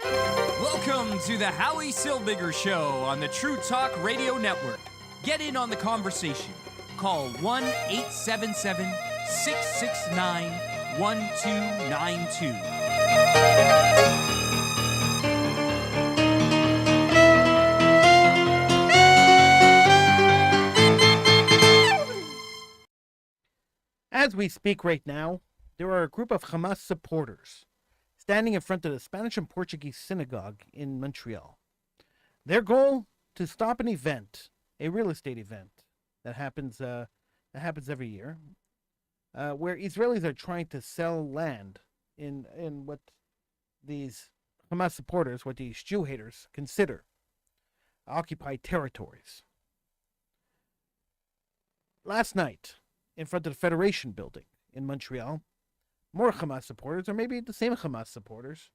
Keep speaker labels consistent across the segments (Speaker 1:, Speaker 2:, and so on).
Speaker 1: Welcome to the Howie Silbiger Show on the True Talk Radio Network. Get in on the conversation. Call 1-877-669-1292.
Speaker 2: As we speak right now, there are a group of Hamas supporters standing in front of the Spanish and Portuguese synagogue in Montreal. Their goal: to stop an event, a real estate event that happens every year, where Israelis are trying to sell land in what these Hamas supporters, what these Jew haters consider occupied territories. Last night, in front of the Federation building in Montreal, more Hamas supporters, or maybe the same Hamas supporters,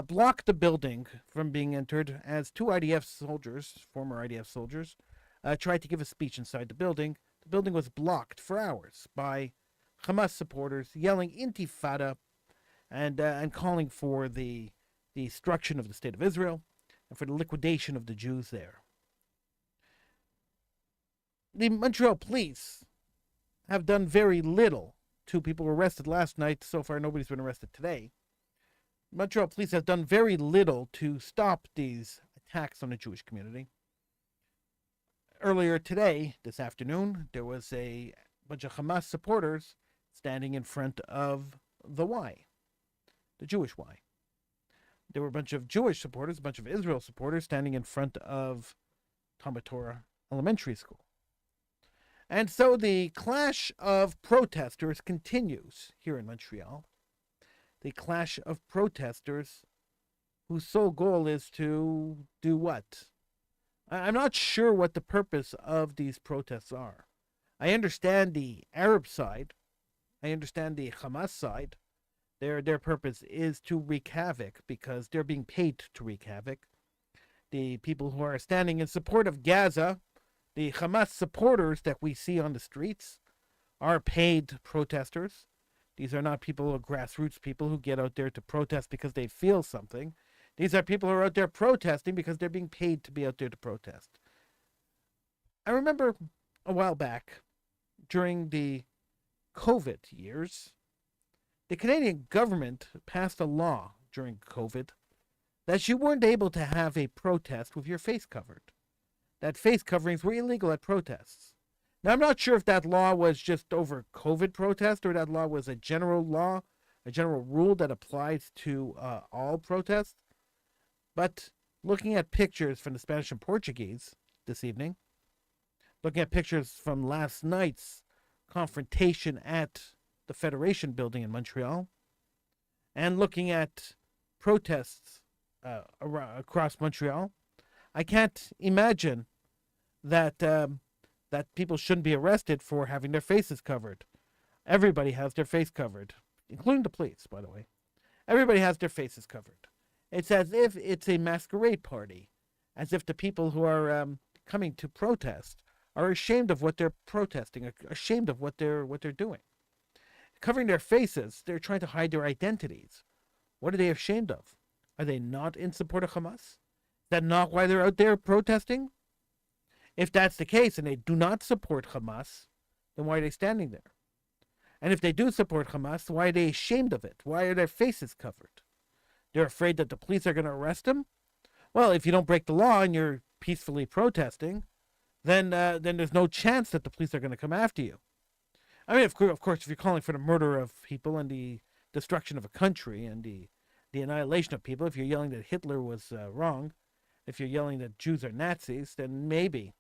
Speaker 2: blocked the building from being entered as two IDF soldiers, former IDF soldiers, tried to give a speech inside the building. The building was blocked for hours by Hamas supporters yelling Intifada and calling for the destruction of the State of Israel and for the liquidation of the Jews there. The Montreal police have done very little. 2 people were arrested last night. So far, nobody's been arrested today. Montreal police have done very little to stop these attacks on the Jewish community. Earlier today, this afternoon, there was a bunch of Hamas supporters standing in front of the Y, the Jewish Y. There were a bunch of Jewish supporters, a bunch of Israel supporters standing in front of Talmud Torah Elementary School. And so the clash of protesters continues here in Montreal. The clash of protesters whose sole goal is to do what? I'm not sure what the purpose of these protests are. I understand the Arab side. I understand the Hamas side. Their purpose is to wreak havoc because they're being paid to wreak havoc. The people who are standing in support of Gaza, the Hamas supporters that we see on the streets, are paid protesters. These are not people, grassroots people who get out there to protest because they feel something. These are people who are out there protesting because they're being paid to be out there to protest. I remember a while back, during the COVID years, the Canadian government passed a law during COVID that you weren't able to have a protest with your face covered. That face coverings were illegal at protests. Now, I'm not sure if that law was just over COVID protests or that law was a general law, a general rule that applies to all protests. But looking at pictures from the Spanish and Portuguese this evening, looking at pictures from last night's confrontation at the Federation building in Montreal, and looking at protests across Montreal, I can't imagine that that people shouldn't be arrested for having their faces covered. Everybody has their face covered, including the police, by the way. Everybody has their faces covered. It's as if it's a masquerade party, as if the people who are coming to protest are ashamed of what they're protesting, ashamed of what they're doing. Covering their faces, they're trying to hide their identities. What are they ashamed of? Are they not in support of Hamas? Is that not why they're out there protesting? If that's the case and they do not support Hamas, then why are they standing there? And if they do support Hamas, why are they ashamed of it? Why are their faces covered? They're afraid that the police are going to arrest them? Well, if you don't break the law and you're peacefully protesting, then there's no chance that the police are going to come after you. I mean, of course, if you're calling for the murder of people and the destruction of a country and the annihilation of people, if you're yelling that Hitler was wrong, if you're yelling that Jews are Nazis, then maybe.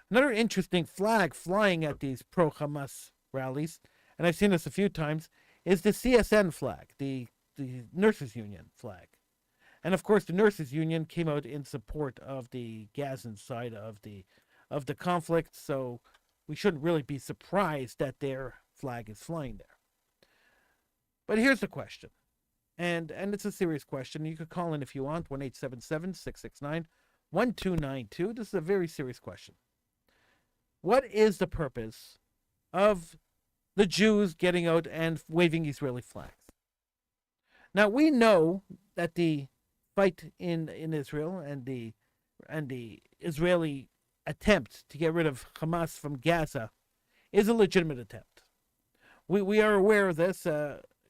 Speaker 2: Another interesting flag flying at these pro-Hamas rallies, and I've seen this a few times, is the CSN flag, the Nurses Union flag. And of course, the Nurses Union came out in support of the Gazan side of the conflict, so we shouldn't really be surprised that their flag is flying there. But here's the question, and it's a serious question. You could call in if you want, 1-877-669-1292. This is a very serious question. What is the purpose of the Jews getting out and waving Israeli flags? Now, we know that the fight in Israel and the Israeli attempt to get rid of Hamas from Gaza is a legitimate attempt. We are aware of this,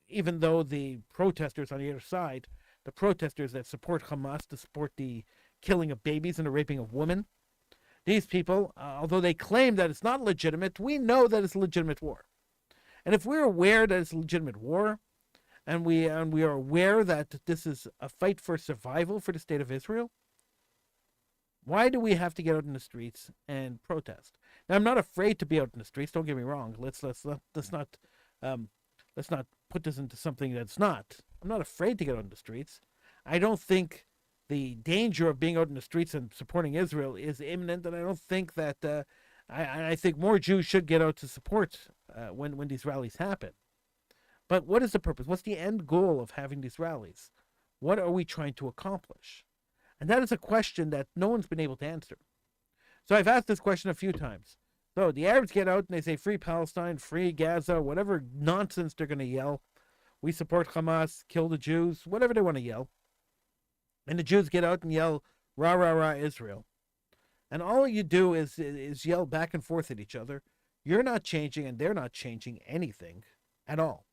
Speaker 2: even though the protesters on the other side, the protesters that support Hamas, to support the killing of babies and the raping of women, these people, although they claim that it's not legitimate, we know that it's a legitimate war. And if we're aware that it's a legitimate war, and we are aware that this is a fight for survival for the state of Israel, why do we have to get out in the streets and protest? Now, I'm not afraid to be out in the streets. Don't get me wrong. Let's not put this into something that's not. I'm not afraid to get out in the streets. I don't think the danger of being out in the streets and supporting Israel is imminent, and I don't think that. I think more Jews should get out to support when these rallies happen. But what is the purpose? What's the end goal of having these rallies? What are we trying to accomplish? And that is a question that no one's been able to answer. So I've asked this question a few times. So the Arabs get out and they say free Palestine, free Gaza, whatever nonsense they're going to yell. We support Hamas, kill the Jews, whatever they want to yell. And the Jews get out and yell, rah, rah, rah, Israel. And all you do is yell back and forth at each other. You're not changing and they're not changing anything at all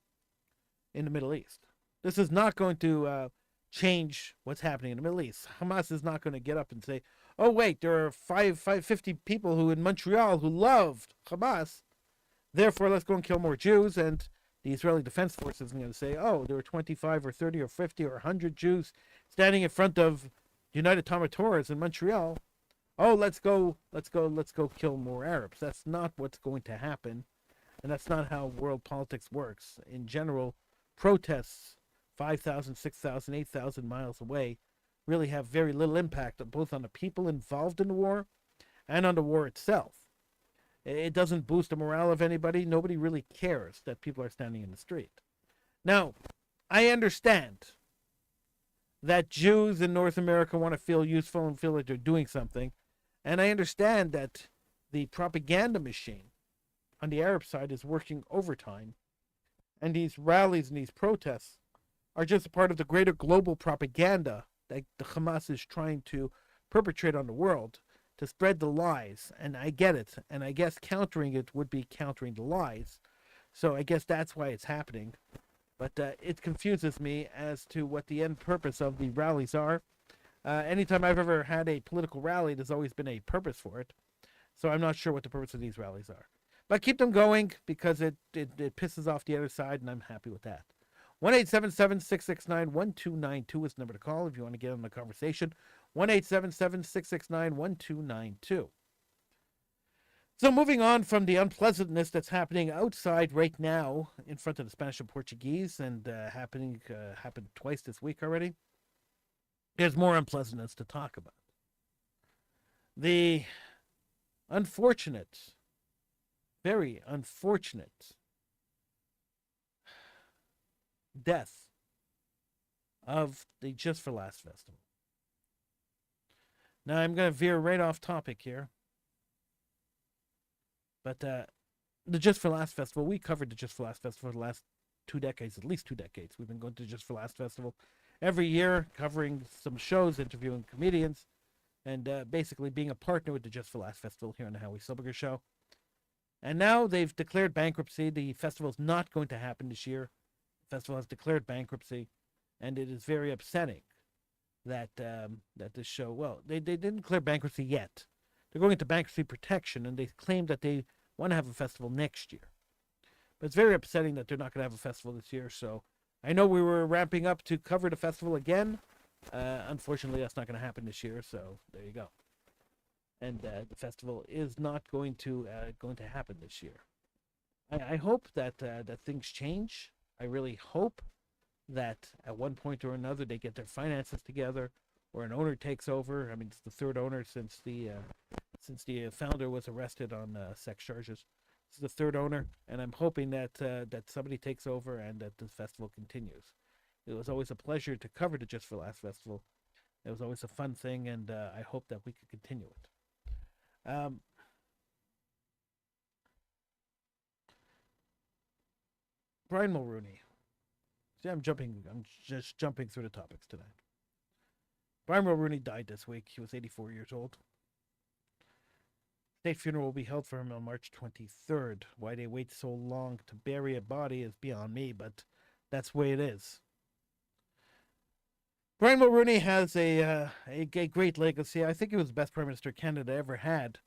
Speaker 2: in the Middle East. This is not going to change what's happening in the Middle East. Hamas is not going to get up and say, oh, wait, there are 550 people who in Montreal who loved Hamas. Therefore, let's go and kill more Jews. And the Israeli Defense Forces are going to say, oh, there were 25 or 30 or 50 or 100 Jews standing in front of United Torahs in Montreal. Oh, let's go kill more Arabs. That's not what's going to happen. And that's not how world politics works. In general, protests 5,000, 6,000, 8,000 miles away really have very little impact both on the people involved in the war and on the war itself. It doesn't boost the morale of anybody. Nobody really cares that people are standing in the street. Now, I understand that Jews in North America want to feel useful and feel like they're doing something. And I understand that the propaganda machine on the Arab side is working overtime. And these rallies and these protests are just a part of the greater global propaganda that the Hamas is trying to perpetrate on the world to spread the lies. And I get it. And I guess countering it would be countering the lies. So I guess that's why it's happening. But it confuses me as to what the end purpose of the rallies are. Anytime I've ever had a political rally, there's always been a purpose for it. So I'm not sure what the purpose of these rallies are. But keep them going because it pisses off the other side, and I'm happy with that. 1-877-669-1292 is the number to call if you want to get on the conversation. 1-877-669-1292. So moving on from the unpleasantness that's happening outside right now in front of the Spanish and Portuguese and happened twice this week already, there's more unpleasantness to talk about. The unfortunate, very unfortunate death of the Just for Laughs Festival. Now I'm going to veer right off topic here. But the Just for Laughs Festival, we covered the Just for Laughs Festival for the last 2 decades, at least 2 decades. We've been going to Just for Laughs Festival every year, covering some shows, interviewing comedians, and basically being a partner with the Just for Laughs Festival here on the Howie Silbiger Show. And now they've declared bankruptcy. The festival is not going to happen this year. The festival has declared bankruptcy, and it is very upsetting that that this show, well, they didn't declare bankruptcy yet. They're going into bankruptcy protection, and they claim that they want to have a festival next year. But it's very upsetting that they're not going to have a festival this year. So I know we were ramping up to cover the festival again. Unfortunately, that's not going to happen this year. So there you go. And the festival is not going to happen this year. I hope that that things change. I really hope that at one point or another they get their finances together, or an owner takes over. I mean, it's the third owner since the founder was arrested on sex charges. This is the third owner, and I'm hoping that that somebody takes over and that the festival continues. It was always a pleasure to cover the Just for Laughs Festival. It was always a fun thing, and I hope that we could continue it. Brian Mulrooney See, I'm just jumping through the topics tonight. Brian Mulroney died this week. He was 84 years old. State funeral will be held for him on March 23rd. Why they wait so long to bury a body is beyond me, but that's the way it is. Brian Mulroney has a great legacy. I think he was the best Prime Minister Canada ever had.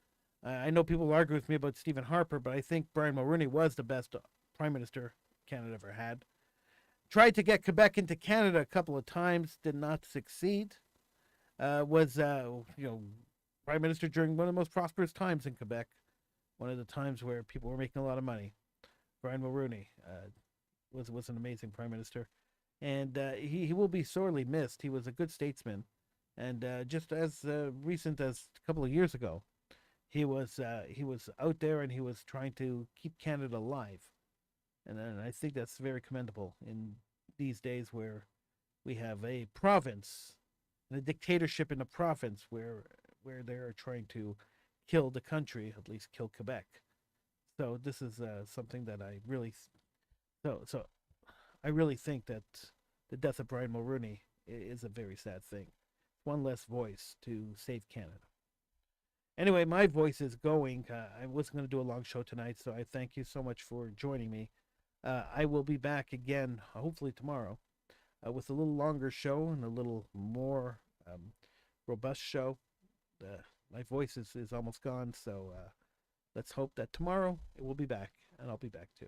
Speaker 2: I know people argue with me about Stephen Harper, but I think Brian Mulroney was the best Prime Minister Canada ever had. Tried to get Quebec into Canada a couple of times, did not succeed. Was Prime Minister during one of the most prosperous times in Quebec, one of the times where people were making a lot of money. Brian Mulroney was an amazing Prime Minister, and he will be sorely missed. He was a good statesman, and just as recent as a couple of years ago, he was out there and he was trying to keep Canada alive, and I think that's very commendable in these days where we have a province, and a dictatorship in a province where they're trying to kill the country, at least kill Quebec. So this is something that I really, I really think that the death of Brian Mulroney is a very sad thing. One less voice to save Canada. Anyway, my voice is going. I wasn't going to do a long show tonight, so I thank you so much for joining me. I will be back again, hopefully tomorrow, with a little longer show and a little more robust show. My voice is almost gone, so let's hope that tomorrow it will be back, and I'll be back too.